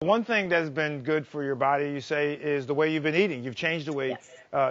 One thing that's been good for your body, you say, is the way you've been eating. You've changed the way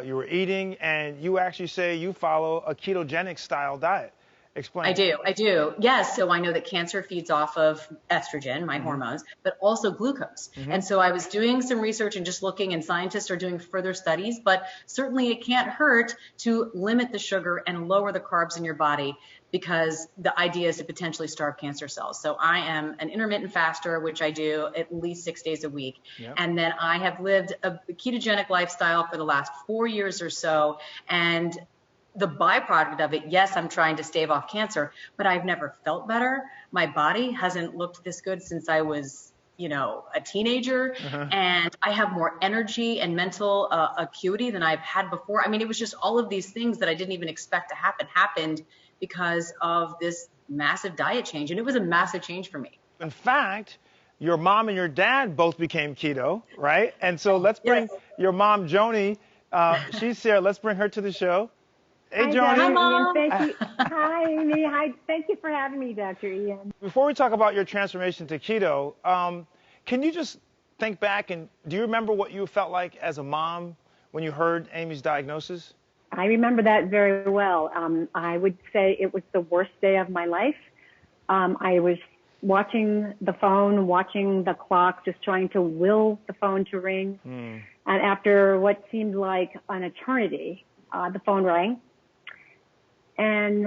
you were eating, and you actually say you follow a ketogenic style diet. Explain. I do. Yes. So I know that cancer feeds off of estrogen, my hormones, but also glucose. And so I was doing some research and just looking, and scientists are doing further studies, but certainly it can't hurt to limit the sugar and lower the carbs in your body, because the idea is to potentially starve cancer cells. So I am an intermittent faster, which I do at least 6 days a week. And then I have lived a ketogenic lifestyle for the last 4 years or so. And the byproduct of it, yes, I'm trying to stave off cancer, but I've never felt better. My body hasn't looked this good since I was, a teenager. And I have more energy and mental acuity than I've had before. I mean, it was just all of these things that I didn't even expect to happened because of this massive diet change. And it was a massive change for me. In fact, your mom and your dad both became keto, right? And so let's bring your mom, Joanie. She's here. Let's bring her to the show. Hey, Joanie. Hi, Mom. Thank you. Hi, Amy. Hi. Thank you for having me, Dr. Ian. Before we talk about your transformation to keto, can you just think back, and do you remember what you felt like as a mom when you heard Amy's diagnosis? I remember that very well. I would say it was the worst day of my life. I was watching the phone, watching the clock, just trying to will the phone to ring. And after what seemed like an eternity, the phone rang. And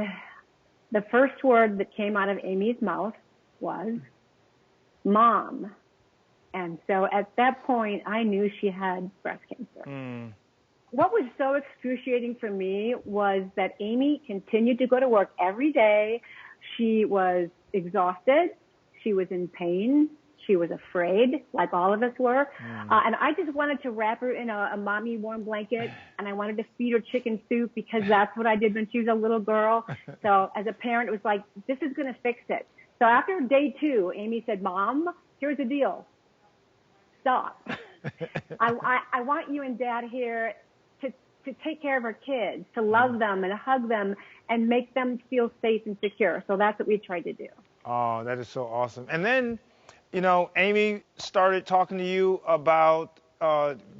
the first word that came out of Amy's mouth was, Mom. And so at that point, I knew she had breast cancer. What was so excruciating for me was that Amy continued to go to work every day. She was exhausted. She was in pain. She was afraid, like all of us were. And I just wanted to wrap her in a mommy warm blanket, and I wanted to feed her chicken soup because that's what I did when she was a little girl. So as a parent, it was like, this is going to fix it. So after day 2, Amy said, Mom, here's the deal. Stop. I want you and Dad here to take care of our kids, to love them and hug them and make them feel safe and secure. So that's what we tried to do. Oh, that is so awesome. And then, Amy started talking to you about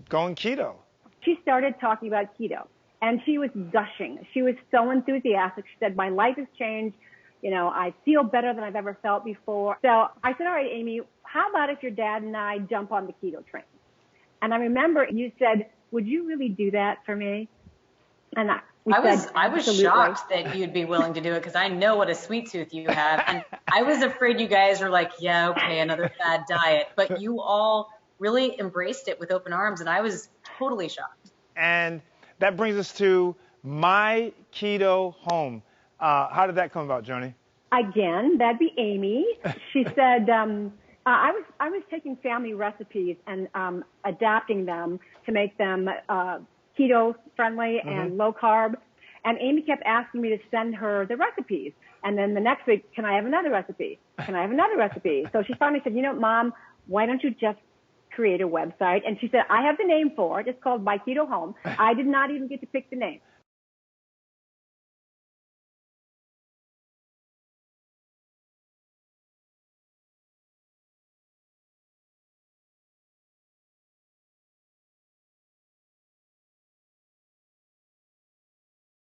going keto. She started talking about keto, and she was gushing. She was so enthusiastic. She said, my life has changed. I feel better than I've ever felt before. So I said, all right, Amy, how about if your dad and I jump on the keto train? And I remember you said, would you really do that for me? And I was shocked that you'd be willing to do it, because I know what a sweet tooth you have. And I was afraid you guys were like, yeah, okay, another fad diet. But you all really embraced it with open arms, and I was totally shocked. And that brings us to My Keto Home. How did that come about, Joanie? Again, that'd be Amy. She said, I was taking family recipes and adapting them to make them keto friendly and low carb. And Amy kept asking me to send her the recipes. And then the next week, can I have another recipe? Can I have another recipe? So she finally said, Mom, why don't you just create a website? And she said, I have the name for it. It's called My Keto Home. I did not even get to pick the name.